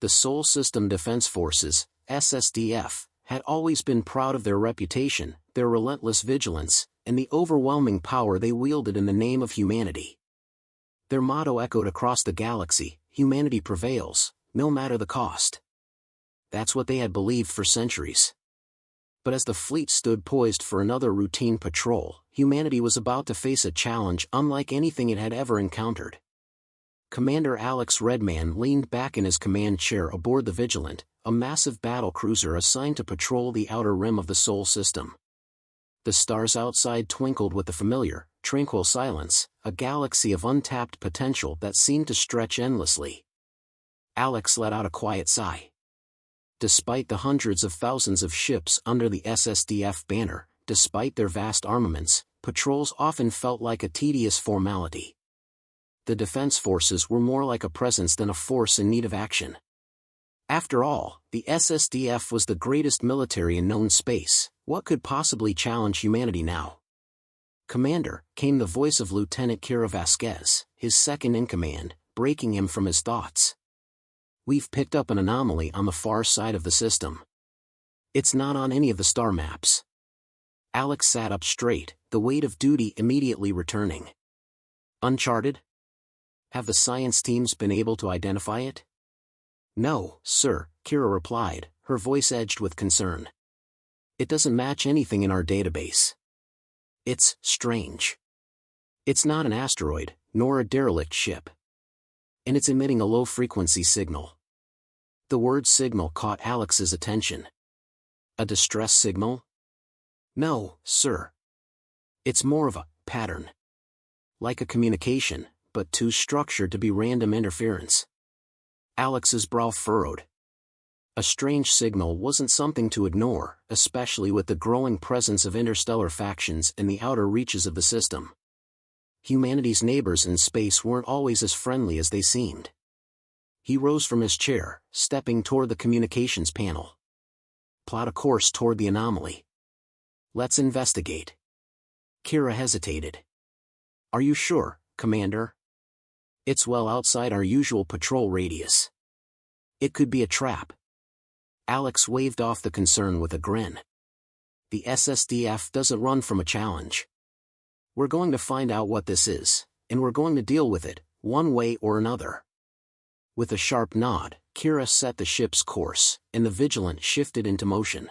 The Sol System Defense Forces, SSDF, had always been proud of their reputation, their relentless vigilance, and the overwhelming power they wielded in the name of humanity. Their motto echoed across the galaxy: humanity prevails, no matter the cost. That's what they had believed for centuries. But as the fleet stood poised for another routine patrol, humanity was about to face a challenge unlike anything it had ever encountered. Commander Alex Redman leaned back in his command chair aboard the Vigilant, a massive battle cruiser assigned to patrol the outer rim of the Sol system. The stars outside twinkled with the familiar, tranquil silence, a galaxy of untapped potential that seemed to stretch endlessly. Alex let out a quiet sigh. Despite the hundreds of thousands of ships under the SSDF banner, despite their vast armaments, patrols often felt like a tedious formality. The defense forces were more like a presence than a force in need of action. After all, the SSDF was the greatest military in known space. What could possibly challenge humanity now? "Commander," came the voice of Lieutenant Kira Vasquez, his second-in-command, breaking him from his thoughts. "We've picked up an anomaly on the far side of the system. It's not on any of the star maps." Alex sat up straight, the weight of duty immediately returning. "Uncharted? Have the science teams been able to identify it?" "No, sir," Kira replied, her voice edged with concern. "It doesn't match anything in our database. It's strange. It's not an asteroid, nor a derelict ship. And it's emitting a low-frequency signal." The word signal caught Alex's attention. "A distress signal?" "No, sir. It's more of a pattern. Like a communication, but too structured to be random interference." Alex's brow furrowed. A strange signal wasn't something to ignore, especially with the growing presence of interstellar factions in the outer reaches of the system. Humanity's neighbors in space weren't always as friendly as they seemed. He rose from his chair, stepping toward the communications panel. "Plot a course toward the anomaly. Let's investigate." Kira hesitated. "Are you sure, Commander? It's well outside our usual patrol radius. It could be a trap." Alex waved off the concern with a grin. "The SSDF doesn't run from a challenge. We're going to find out what this is, and we're going to deal with it, one way or another." With a sharp nod, Kira set the ship's course, and the Vigilant shifted into motion.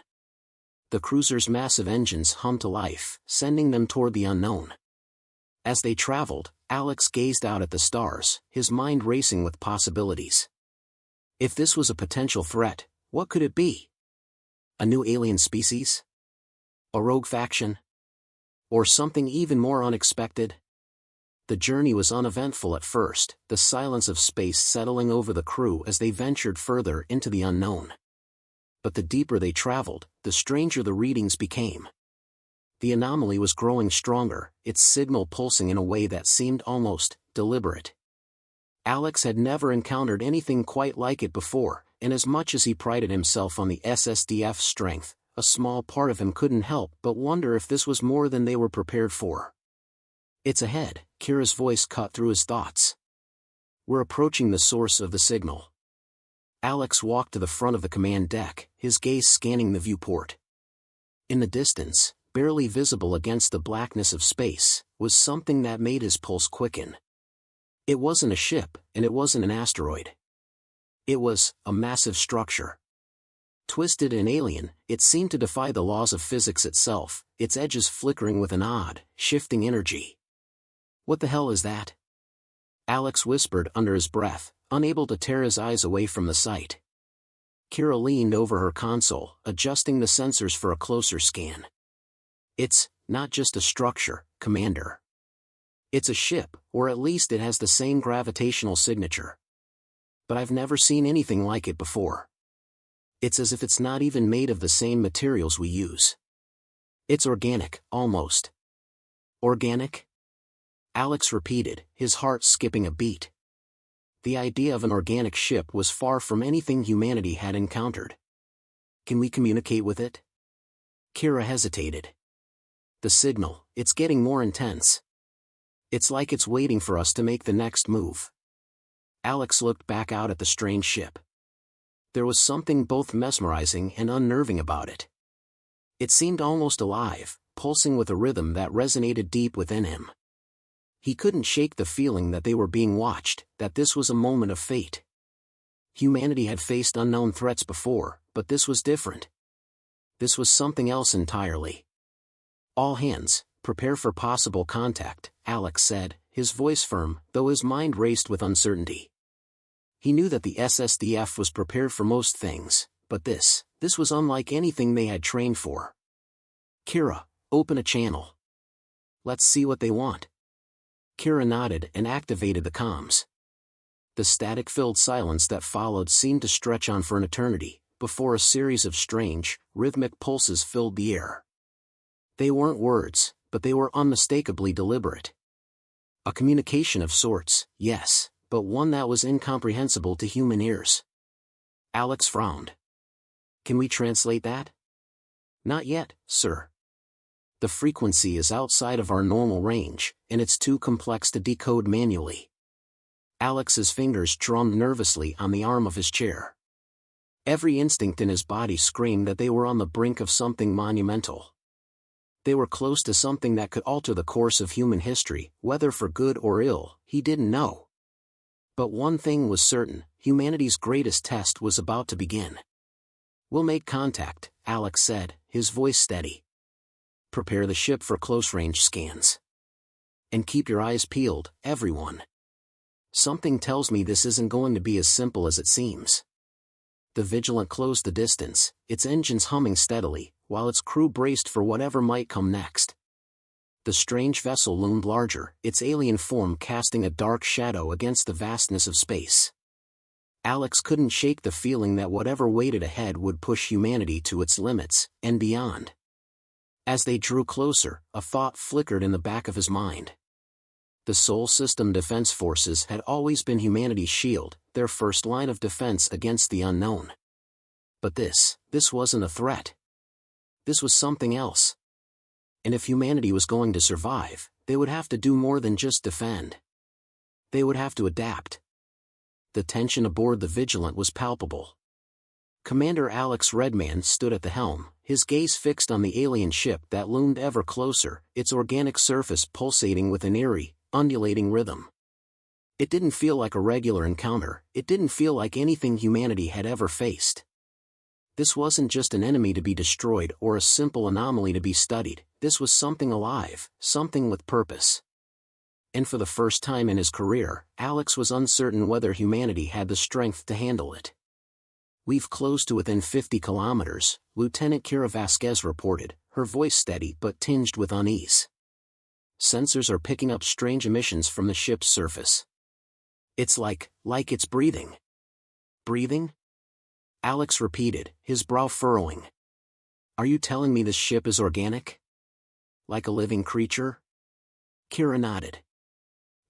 The cruiser's massive engines hummed to life, sending them toward the unknown. As they traveled, Alex gazed out at the stars, his mind racing with possibilities. If this was a potential threat, what could it be? A new alien species? A rogue faction? Or something even more unexpected? The journey was uneventful at first, the silence of space settling over the crew as they ventured further into the unknown. But the deeper they traveled, the stranger the readings became. The anomaly was growing stronger, its signal pulsing in a way that seemed almost deliberate. Alex had never encountered anything quite like it before, and as much as he prided himself on the SSDF's strength, a small part of him couldn't help but wonder if this was more than they were prepared for. "It's ahead," Kira's voice cut through his thoughts. "We're approaching the source of the signal." Alex walked to the front of the command deck, his gaze scanning the viewport. In the distance, barely visible against the blackness of space, was something that made his pulse quicken. It wasn't a ship, and it wasn't an asteroid. It was a massive structure. Twisted and alien, it seemed to defy the laws of physics itself, its edges flickering with an odd, shifting energy. "What the hell is that?" Alex whispered under his breath, unable to tear his eyes away from the sight. Kira leaned over her console, adjusting the sensors for a closer scan. "It's not just a structure, Commander. It's a ship, or at least it has the same gravitational signature. But I've never seen anything like it before. It's as if it's not even made of the same materials we use. It's organic, almost." "Organic?" Alex repeated, his heart skipping a beat. The idea of an organic ship was far from anything humanity had encountered. "Can we communicate with it?" Kira hesitated. "The signal, it's getting more intense. It's like it's waiting for us to make the next move." Alex looked back out at the strange ship. there was something both mesmerizing and unnerving about it. It seemed almost alive, pulsing with a rhythm that resonated deep within him. He couldn't shake the feeling that they were being watched, that this was a moment of fate. Humanity had faced unknown threats before, but this was different. This was something else entirely. "All hands, prepare for possible contact," Alex said, his voice firm, though his mind raced with uncertainty. He knew that the SSDF was prepared for most things, but this was unlike anything they had trained for. "Kira, open a channel. Let's see what they want." Kira nodded and activated the comms. The static-filled silence that followed seemed to stretch on for an eternity, before a series of strange, rhythmic pulses filled the air. They weren't words, but they were unmistakably deliberate. A communication of sorts, yes, but one that was incomprehensible to human ears. Alex frowned. "Can we translate that?" "Not yet, sir. The frequency is outside of our normal range, and it's too complex to decode manually." Alex's fingers drummed nervously on the arm of his chair. Every instinct in his body screamed that they were on the brink of something monumental. They were close to something that could alter the course of human history, whether for good or ill, he didn't know. But one thing was certain, humanity's greatest test was about to begin. "We'll make contact," Alex said, his voice steady. "Prepare the ship for close-range scans. And keep your eyes peeled, everyone. Something tells me this isn't going to be as simple as it seems." The Vigilant closed the distance, its engines humming steadily, while its crew braced for whatever might come next. The strange vessel loomed larger, its alien form casting a dark shadow against the vastness of space. Alex couldn't shake the feeling that whatever waited ahead would push humanity to its limits, and beyond. As they drew closer, a thought flickered in the back of his mind. The Sol System Defense Forces had always been humanity's shield, their first line of defense against the unknown. But this wasn't a threat. This was something else. And if humanity was going to survive, they would have to do more than just defend. They would have to adapt. The tension aboard the Vigilant was palpable. Commander Alex Redman stood at the helm, his gaze fixed on the alien ship that loomed ever closer, its organic surface pulsating with an eerie, undulating rhythm. It didn't feel like a regular encounter, it didn't feel like anything humanity had ever faced. This wasn't just an enemy to be destroyed or a simple anomaly to be studied, this was something alive, something with purpose. And for the first time in his career, Alex was uncertain whether humanity had the strength to handle it. "We've closed to within 50 kilometers, Lieutenant Kira Vasquez reported, her voice steady but tinged with unease. "Sensors are picking up strange emissions from the ship's surface. It's like it's breathing." "Breathing?" Alex repeated, his brow furrowing. "Are you telling me this ship is organic? Like a living creature?" Kira nodded.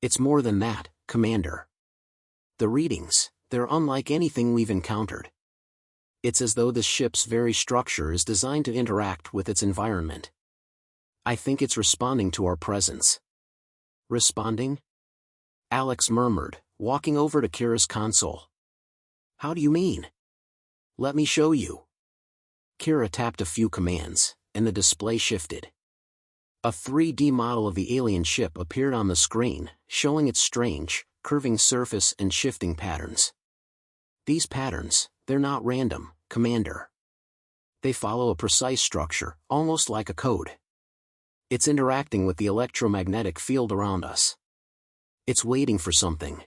"It's more than that, Commander. The readings, they're unlike anything we've encountered. It's as though this ship's very structure is designed to interact with its environment. I think it's responding to our presence." "Responding?" Alex murmured, walking over to Kira's console. "How do you mean?" "Let me show you." Kira tapped a few commands, and the display shifted. A 3D model of the alien ship appeared on the screen, showing its strange, curving surface and shifting patterns. "These patterns, they're not random, Commander. They follow a precise structure, almost like a code. It's interacting with the electromagnetic field around us. It's waiting for something."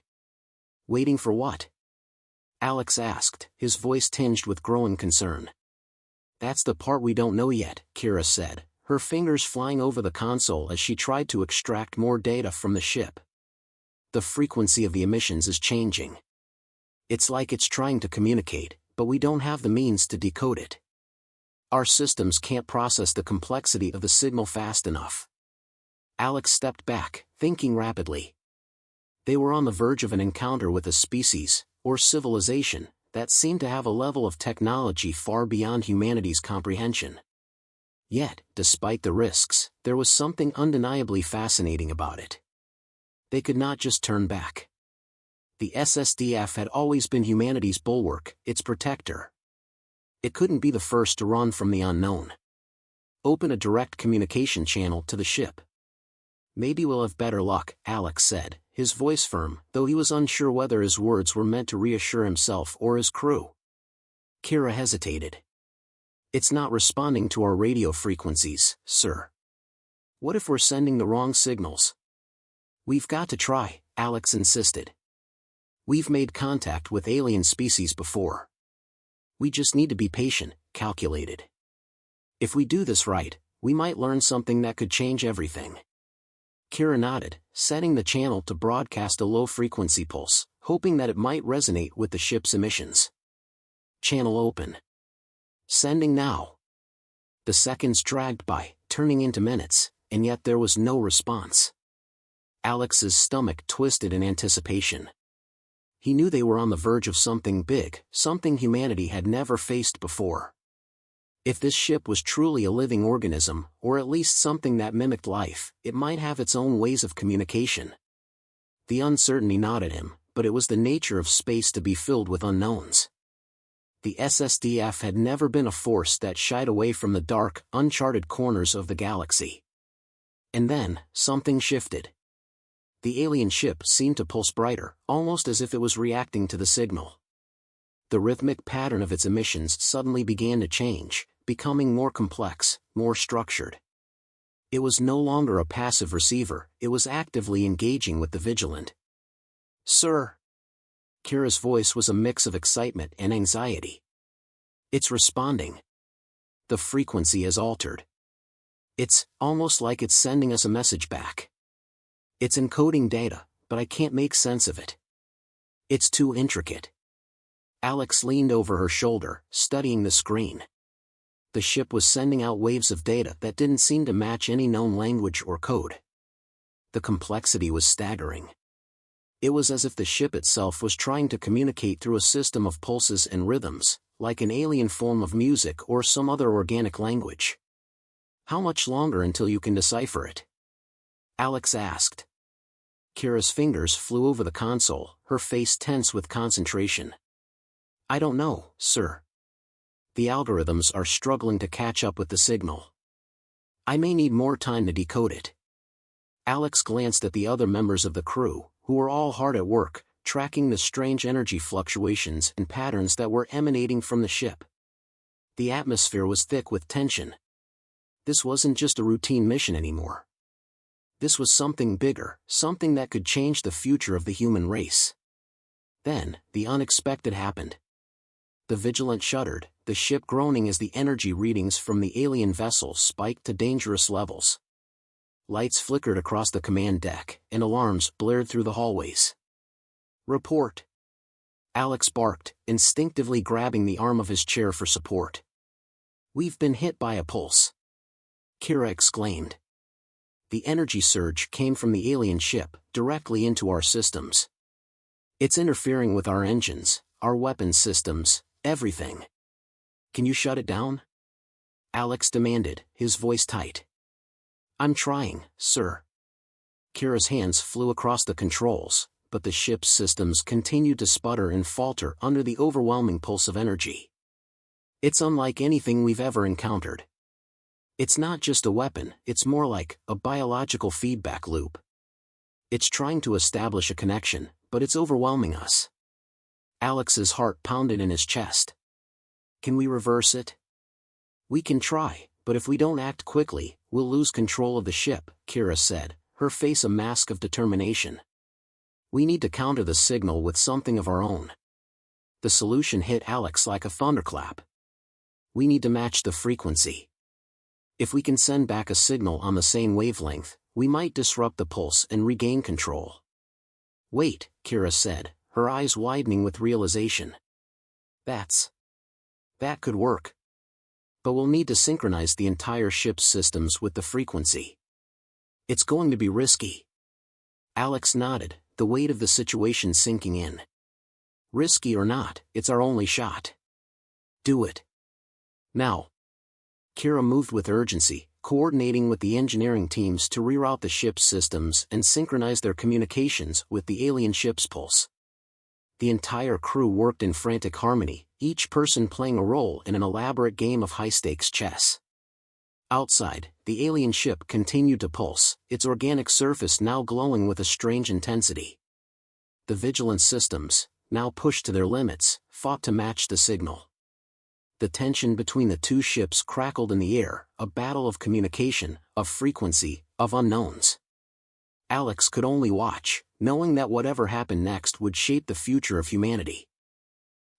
"Waiting for what?" Alex asked, his voice tinged with growing concern. "That's the part we don't know yet," Kira said, her fingers flying over the console as she tried to extract more data from the ship. "The frequency of the emissions is changing. It's like it's trying to communicate, but we don't have the means to decode it. Our systems can't process the complexity of the signal fast enough." Alex stepped back, thinking rapidly. They were on the verge of an encounter with a species, or civilization, that seemed to have a level of technology far beyond humanity's comprehension. Yet, despite the risks, there was something undeniably fascinating about it. They could not just turn back. The SSDF had always been humanity's bulwark, its protector. It couldn't be the first to run from the unknown. Open a direct communication channel to the ship. Maybe we'll have better luck, Alex said, his voice firm, though he was unsure whether his words were meant to reassure himself or his crew. Kira hesitated. It's not responding to our radio frequencies, sir. What if we're sending the wrong signals? We've got to try, Alex insisted. We've made contact with alien species before. We just need to be patient, calculated. If we do this right, we might learn something that could change everything. Kira nodded, setting the channel to broadcast a low-frequency pulse, hoping that it might resonate with the ship's emissions. Channel open. Sending now. The seconds dragged by, turning into minutes, and yet there was no response. Alex's stomach twisted in anticipation. He knew they were on the verge of something big, something humanity had never faced before. If this ship was truly a living organism, or at least something that mimicked life, it might have its own ways of communication. The uncertainty gnawed at him, but it was the nature of space to be filled with unknowns. The SSDF had never been a force that shied away from the dark, uncharted corners of the galaxy. And then, something shifted. The alien ship seemed to pulse brighter, almost as if it was reacting to the signal. The rhythmic pattern of its emissions suddenly began to change, becoming more complex, more structured. It was no longer a passive receiver, it was actively engaging with the vigilant. Sir. Kira's voice was a mix of excitement and anxiety. It's responding. The frequency has altered. It's almost like it's sending us a message back. It's encoding data, but I can't make sense of it. It's too intricate. Alex leaned over her shoulder, studying the screen. The ship was sending out waves of data that didn't seem to match any known language or code. The complexity was staggering. It was as if the ship itself was trying to communicate through a system of pulses and rhythms, like an alien form of music or some other organic language. How much longer until you can decipher it? Alex asked. Kira's fingers flew over the console, her face tense with concentration. I don't know, sir. The algorithms are struggling to catch up with the signal. I may need more time to decode it. Alex glanced at the other members of the crew, who were all hard at work, tracking the strange energy fluctuations and patterns that were emanating from the ship. The atmosphere was thick with tension. This wasn't just a routine mission anymore. This was something bigger, something that could change the future of the human race. Then, the unexpected happened. The Vigilant shuddered, the ship groaning as the energy readings from the alien vessel spiked to dangerous levels. Lights flickered across the command deck, and alarms blared through the hallways. Report. Alex barked, instinctively grabbing the arm of his chair for support. We've been hit by a pulse. Kira exclaimed. The energy surge came from the alien ship, directly into our systems. It's interfering with our engines, our weapons systems, everything. Can you shut it down? Alex demanded, his voice tight. I'm trying, sir. Kira's hands flew across the controls, but the ship's systems continued to sputter and falter under the overwhelming pulse of energy. It's unlike anything we've ever encountered. It's not just a weapon, it's more like a biological feedback loop. It's trying to establish a connection, but it's overwhelming us. Alex's heart pounded in his chest. Can we reverse it? We can try, but if we don't act quickly, we'll lose control of the ship, Kira said, her face a mask of determination. We need to counter the signal with something of our own. The solution hit Alex like a thunderclap. We need to match the frequency. If we can send back a signal on the same wavelength, we might disrupt the pulse and regain control. Wait, Kira said, her eyes widening with realization. That could work. But we'll need to synchronize the entire ship's systems with the frequency. It's going to be risky. Alex nodded, the weight of the situation sinking in. Risky or not, it's our only shot. Do it. Now. Kira moved with urgency, coordinating with the engineering teams to reroute the ship's systems and synchronize their communications with the alien ship's pulse. The entire crew worked in frantic harmony, each person playing a role in an elaborate game of high-stakes chess. Outside, the alien ship continued to pulse, its organic surface now glowing with a strange intensity. The vigilance systems, now pushed to their limits, fought to match the signal. The tension between the two ships crackled in the air, a battle of communication, of frequency, of unknowns. Alex could only watch, knowing that whatever happened next would shape the future of humanity.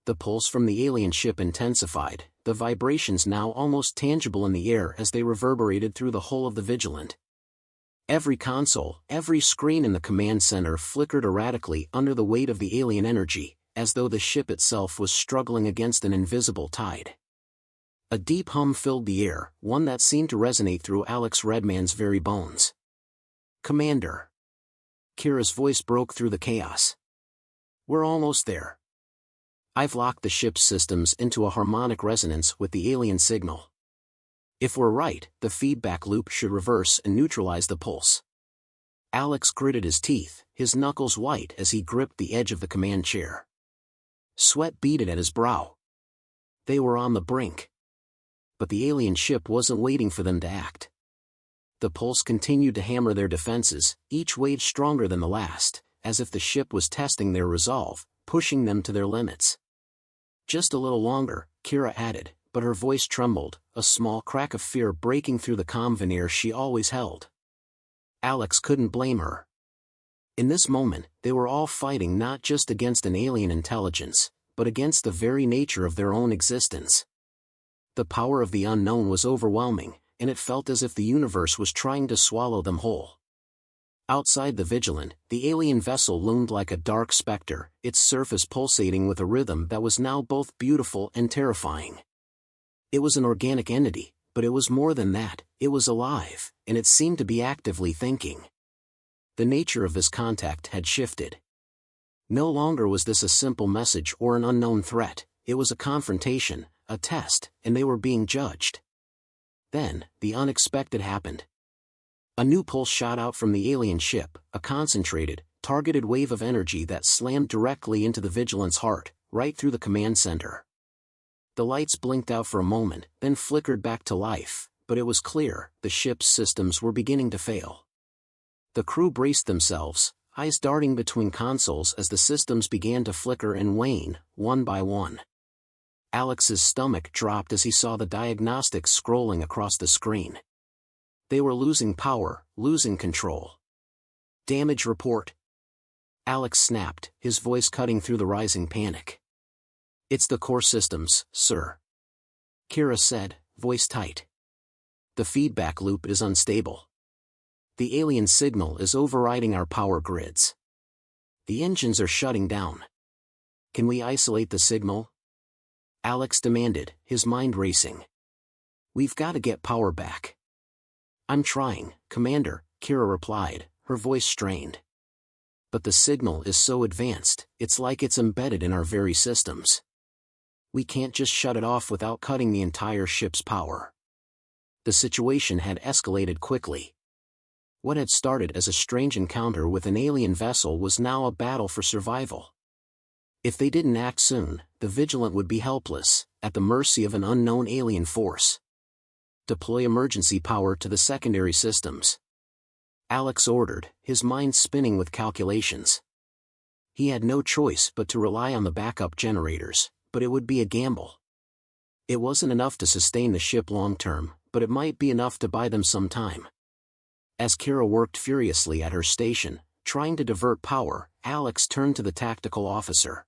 The pulse from the alien ship intensified, the vibrations now almost tangible in the air as they reverberated through the hull of the Vigilant. Every console, every screen in the command center flickered erratically under the weight of the alien energy, as though the ship itself was struggling against an invisible tide. A deep hum filled the air, one that seemed to resonate through Alex Redman's very bones. "Commander." Kira's voice broke through the chaos. "We're almost there. I've locked the ship's systems into a harmonic resonance with the alien signal. If we're right, the feedback loop should reverse and neutralize the pulse." Alex gritted his teeth, his knuckles white as he gripped the edge of the command chair. Sweat beaded at his brow. They were on the brink. But the alien ship wasn't waiting for them to act. The pulse continued to hammer their defenses, each wave stronger than the last, as if the ship was testing their resolve, pushing them to their limits. "Just a little longer," Kira added, but her voice trembled, a small crack of fear breaking through the calm veneer she always held. Alex couldn't blame her. In this moment, they were all fighting not just against an alien intelligence, but against the very nature of their own existence. The power of the unknown was overwhelming, and it felt as if the universe was trying to swallow them whole. Outside the Vigilant, the alien vessel loomed like a dark specter, its surface pulsating with a rhythm that was now both beautiful and terrifying. It was an organic entity, but it was more than that, it was alive, and it seemed to be actively thinking. The nature of this contact had shifted. No longer was this a simple message or an unknown threat, it was a confrontation, a test, and they were being judged. Then, the unexpected happened. A new pulse shot out from the alien ship, a concentrated, targeted wave of energy that slammed directly into the Vigilant's heart, right through the command center. The lights blinked out for a moment, then flickered back to life, but it was clear, the ship's systems were beginning to fail. The crew braced themselves, eyes darting between consoles as the systems began to flicker and wane, one by one. Alex's stomach dropped as he saw the diagnostics scrolling across the screen. They were losing power, losing control. "Damage report." Alex snapped, his voice cutting through the rising panic. "It's the core systems, sir," Kira said, voice tight. "The feedback loop is unstable. The alien signal is overriding our power grids. The engines are shutting down. Can we isolate the signal?" Alex demanded, his mind racing. "We've got to get power back." "I'm trying, Commander," Kira replied, her voice strained. "But the signal is so advanced, it's like it's embedded in our very systems. We can't just shut it off without cutting the entire ship's power." The situation had escalated quickly. What had started as a strange encounter with an alien vessel was now a battle for survival. If they didn't act soon, the Vigilant would be helpless, at the mercy of an unknown alien force. "Deploy emergency power to the secondary systems," Alex ordered, his mind spinning with calculations. He had no choice but to rely on the backup generators, but it would be a gamble. It wasn't enough to sustain the ship long-term, but it might be enough to buy them some time. As Kira worked furiously at her station, trying to divert power, Alex turned to the tactical officer.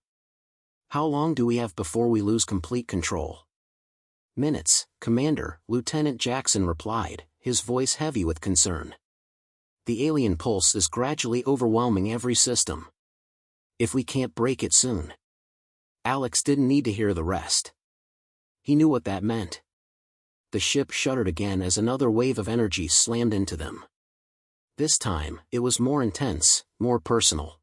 "How long do we have before we lose complete control?" "Minutes, Commander," Lieutenant Jackson replied, his voice heavy with concern. "The alien pulse is gradually overwhelming every system. If we can't break it soon." Alex didn't need to hear the rest. He knew what that meant. The ship shuddered again as another wave of energy slammed into them. This time, it was more intense, more personal.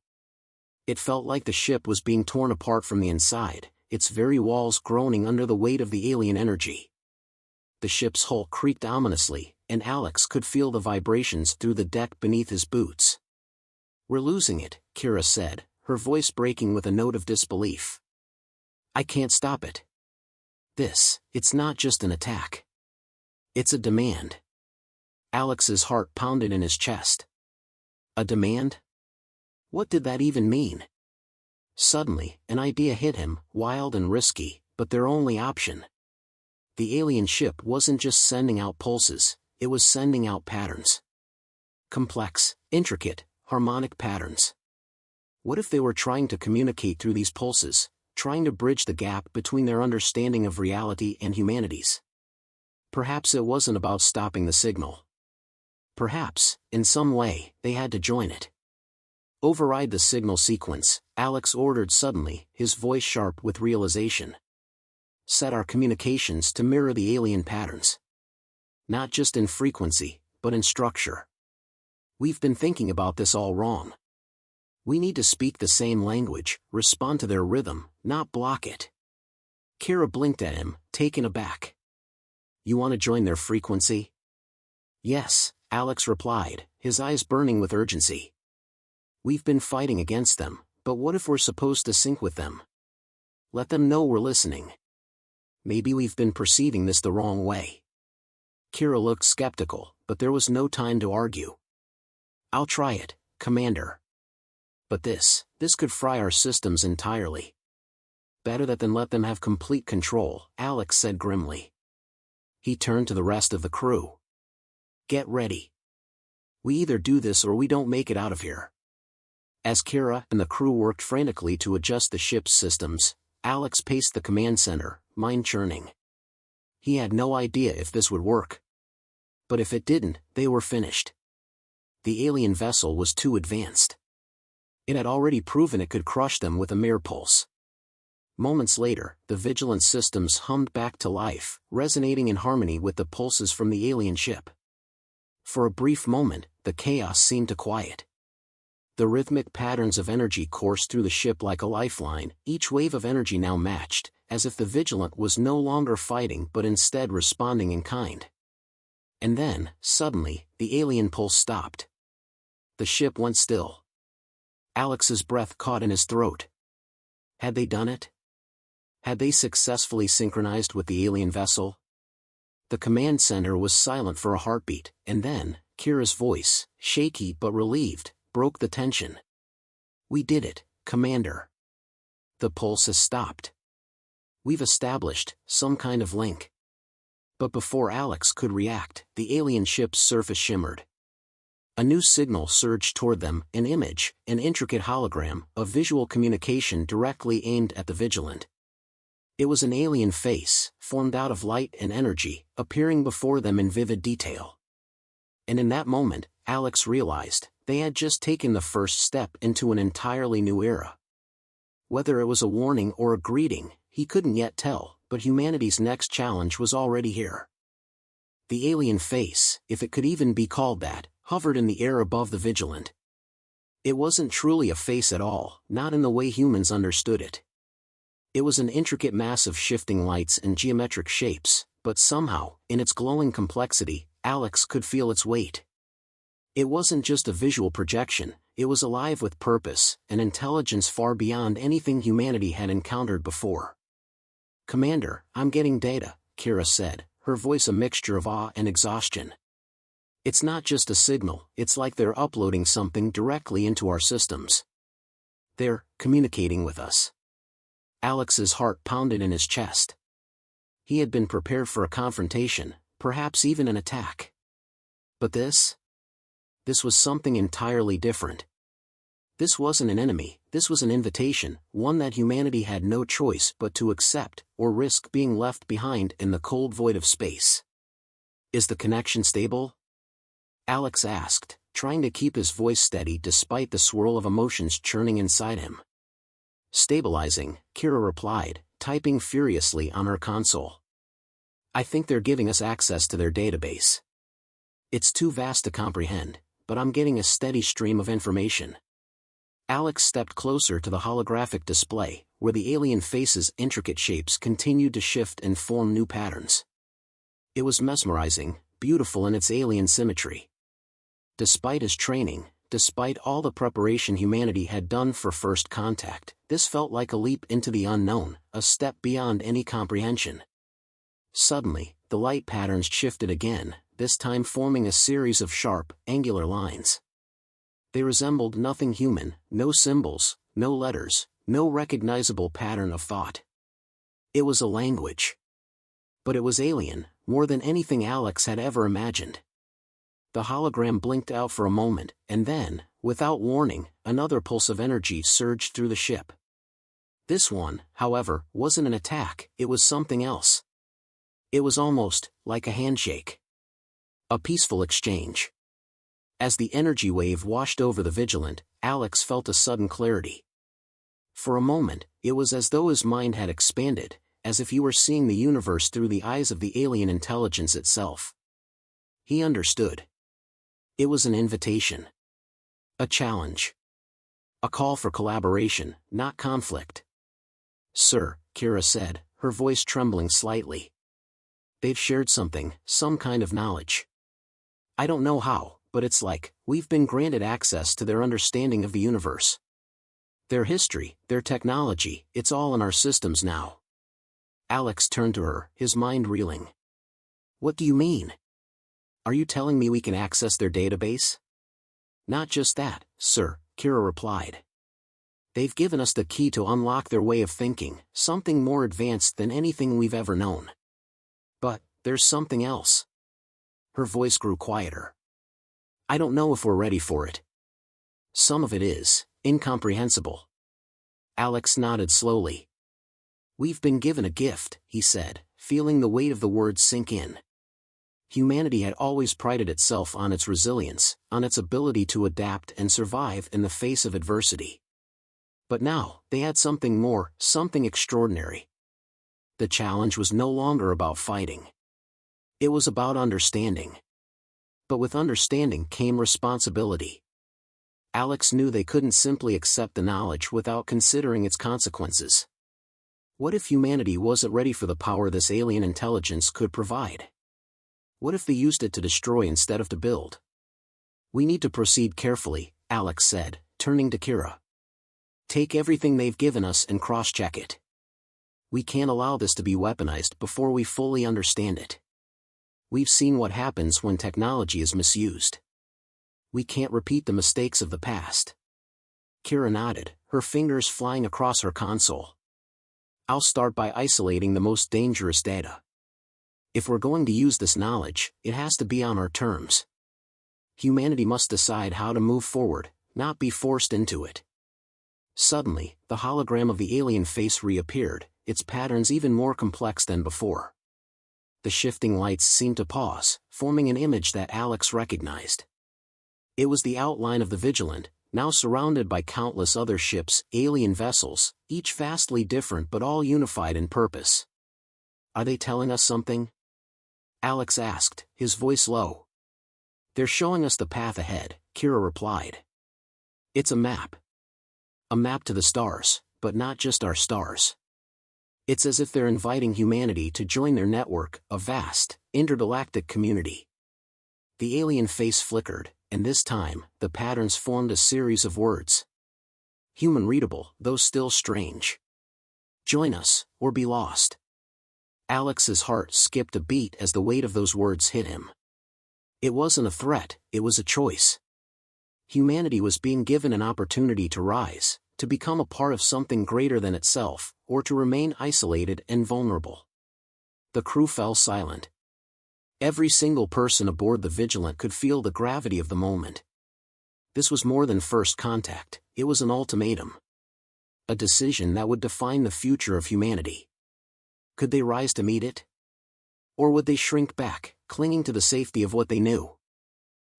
It felt like the ship was being torn apart from the inside, its very walls groaning under the weight of the alien energy. The ship's hull creaked ominously, and Alex could feel the vibrations through the deck beneath his boots. "We're losing it," Kira said, her voice breaking with a note of disbelief. I can't stop it. It's not just an attack. It's a demand. Alex's heart pounded in his chest. A demand? What did that even mean? Suddenly, an idea hit him, wild and risky, but their only option. The alien ship wasn't just sending out pulses, it was sending out patterns. Complex, intricate, harmonic patterns. What if they were trying to communicate through these pulses, trying to bridge the gap between their understanding of reality and humanity's? Perhaps it wasn't about stopping the signal. Perhaps, in some way, they had to join it. Override the signal sequence, Alex ordered suddenly, his voice sharp with realization. Set our communications to mirror the alien patterns. Not just in frequency, but in structure. We've been thinking about this all wrong. We need to speak the same language, respond to their rhythm, not block it. Kira blinked at him, taken aback. You want to join their frequency? Yes, Alex replied, his eyes burning with urgency. We've been fighting against them, but what if we're supposed to sync with them? Let them know we're listening. Maybe we've been perceiving this the wrong way. Kira looked skeptical, but there was no time to argue. I'll try it, Commander. But this could fry our systems entirely. Better that than let them have complete control, Alex said grimly. He turned to the rest of the crew. Get ready. We either do this or we don't make it out of here. As Kira and the crew worked frantically to adjust the ship's systems, Alex paced the command center, mind churning. He had no idea if this would work. But if it didn't, they were finished. The alien vessel was too advanced. It had already proven it could crush them with a mere pulse. Moments later, the vigilance systems hummed back to life, resonating in harmony with the pulses from the alien ship. For a brief moment, the chaos seemed to quiet. The rhythmic patterns of energy coursed through the ship like a lifeline, each wave of energy now matched, as if the vigilant was no longer fighting but instead responding in kind. And then, suddenly, the alien pulse stopped. The ship went still. Alex's breath caught in his throat. Had they done it? Had they successfully synchronized with the alien vessel? The command center was silent for a heartbeat, and then, Kira's voice, shaky but relieved, broke the tension. We did it, Commander. The pulse has stopped. We've established some kind of link. But before Alex could react, the alien ship's surface shimmered. A new signal surged toward them, an image, an intricate hologram, a visual communication directly aimed at the vigilant. It was an alien face, formed out of light and energy, appearing before them in vivid detail. And in that moment, Alex realized, they had just taken the first step into an entirely new era. Whether it was a warning or a greeting, he couldn't yet tell, but humanity's next challenge was already here. The alien face, if it could even be called that, hovered in the air above the vigilant. It wasn't truly a face at all, not in the way humans understood it. It was an intricate mass of shifting lights and geometric shapes, but somehow, in its glowing complexity, Alex could feel its weight. It wasn't just a visual projection, it was alive with purpose, an intelligence far beyond anything humanity had encountered before. Commander, I'm getting data, Kira said, her voice a mixture of awe and exhaustion. It's not just a signal, it's like they're uploading something directly into our systems. They're communicating with us. Alex's heart pounded in his chest. He had been prepared for a confrontation, perhaps even an attack. But this was something entirely different. This wasn't an enemy, this was an invitation, one that humanity had no choice but to accept, or risk being left behind in the cold void of space. Is the connection stable? Alex asked, trying to keep his voice steady despite the swirl of emotions churning inside him. Stabilizing, Kira replied, typing furiously on her console. I think they're giving us access to their database. It's too vast to comprehend, but I'm getting a steady stream of information. Alex stepped closer to the holographic display, where the alien face's intricate shapes continued to shift and form new patterns. It was mesmerizing, beautiful in its alien symmetry. Despite his training, despite all the preparation humanity had done for first contact, this felt like a leap into the unknown, a step beyond any comprehension. Suddenly, the light patterns shifted again, this time forming a series of sharp, angular lines. They resembled nothing human, no symbols, no letters, no recognizable pattern of thought. It was a language. But it was alien, more than anything Alex had ever imagined. The hologram blinked out for a moment, and then, without warning, another pulse of energy surged through the ship. This one, however, wasn't an attack, it was something else. It was almost like a handshake. A peaceful exchange. As the energy wave washed over the Vigilant, Alex felt a sudden clarity. For a moment, it was as though his mind had expanded, as if he were seeing the universe through the eyes of the alien intelligence itself. He understood. It was an invitation. A challenge. A call for collaboration, not conflict. "Sir," Kira said, her voice trembling slightly. "They've shared something, some kind of knowledge. I don't know how, but it's like, we've been granted access to their understanding of the universe. Their history, their technology, it's all in our systems now." Alex turned to her, his mind reeling. "What do you mean? Are you telling me we can access their database?" "Not just that, sir," Kira replied. "They've given us the key to unlock their way of thinking, something more advanced than anything we've ever known. But, there's something else." Her voice grew quieter. "I don't know if we're ready for it. Some of it is incomprehensible." Alex nodded slowly. "We've been given a gift," he said, feeling the weight of the words sink in. Humanity had always prided itself on its resilience, on its ability to adapt and survive in the face of adversity. But now, they had something more, something extraordinary. The challenge was no longer about fighting. It was about understanding. But with understanding came responsibility. Alex knew they couldn't simply accept the knowledge without considering its consequences. What if humanity wasn't ready for the power this alien intelligence could provide? What if they used it to destroy instead of to build? "We need to proceed carefully," Alex said, turning to Kira. "Take everything they've given us and cross-check it. We can't allow this to be weaponized before we fully understand it. We've seen what happens when technology is misused. We can't repeat the mistakes of the past." Kira nodded, her fingers flying across her console. "I'll start by isolating the most dangerous data. If we're going to use this knowledge, it has to be on our terms. Humanity must decide how to move forward, not be forced into it." Suddenly, the hologram of the alien face reappeared, its patterns even more complex than before. The shifting lights seemed to pause, forming an image that Alex recognized. It was the outline of the Vigilant, now surrounded by countless other ships, alien vessels, each vastly different but all unified in purpose. "Are they telling us something?" Alex asked, his voice low. "They're showing us the path ahead," Kira replied. "It's a map. A map to the stars, but not just our stars. It's as if they're inviting humanity to join their network, a vast, intergalactic community." The alien face flickered, and this time, the patterns formed a series of words. Human-readable, though still strange. "Join us, or be lost." Alex's heart skipped a beat as the weight of those words hit him. It wasn't a threat, it was a choice. Humanity was being given an opportunity to rise, to become a part of something greater than itself, or to remain isolated and vulnerable. The crew fell silent. Every single person aboard the Vigilant could feel the gravity of the moment. This was more than first contact, it was an ultimatum. A decision that would define the future of humanity. Could they rise to meet it? Or would they shrink back, clinging to the safety of what they knew?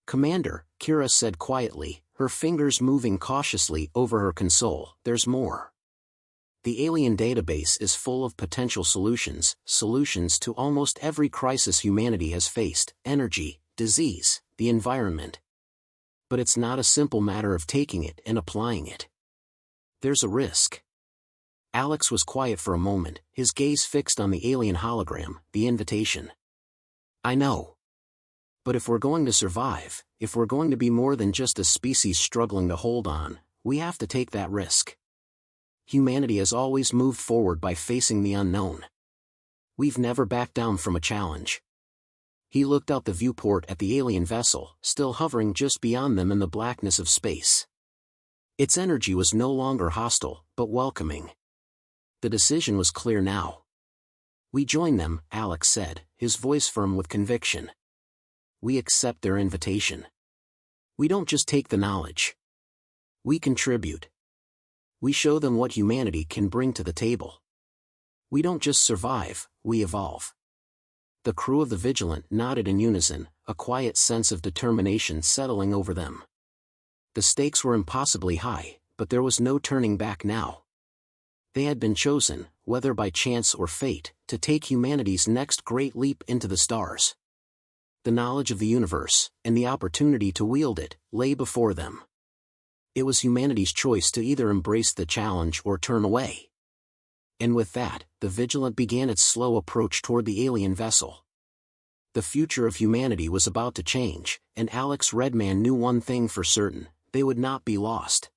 "Commander," Kira said quietly, her fingers moving cautiously over her console, "there's more. The alien database is full of potential solutions, solutions to almost every crisis humanity has faced: energy, disease, the environment. But it's not a simple matter of taking it and applying it. There's a risk." Alex was quiet for a moment, his gaze fixed on the alien hologram, the invitation. "I know. But if we're going to survive, if we're going to be more than just a species struggling to hold on, we have to take that risk. Humanity has always moved forward by facing the unknown. We've never backed down from a challenge. He looked out the viewport at the alien vessel, still hovering just beyond them in the blackness of space. Its energy was no longer hostile, but welcoming. The decision was clear now. We join them, Alex said, his voice firm with conviction. We accept their invitation. We don't just take the knowledge. We contribute. We show them what humanity can bring to the table. We don't just survive, we evolve. The crew of the Vigilant nodded in unison, a quiet sense of determination settling over them. The stakes were impossibly high, but there was no turning back now. They had been chosen, whether by chance or fate, to take humanity's next great leap into the stars. The knowledge of the universe, and the opportunity to wield it, lay before them. It was humanity's choice to either embrace the challenge or turn away. And with that, the Vigilant began its slow approach toward the alien vessel. The future of humanity was about to change, and Alex Redman knew one thing for certain: they would not be lost.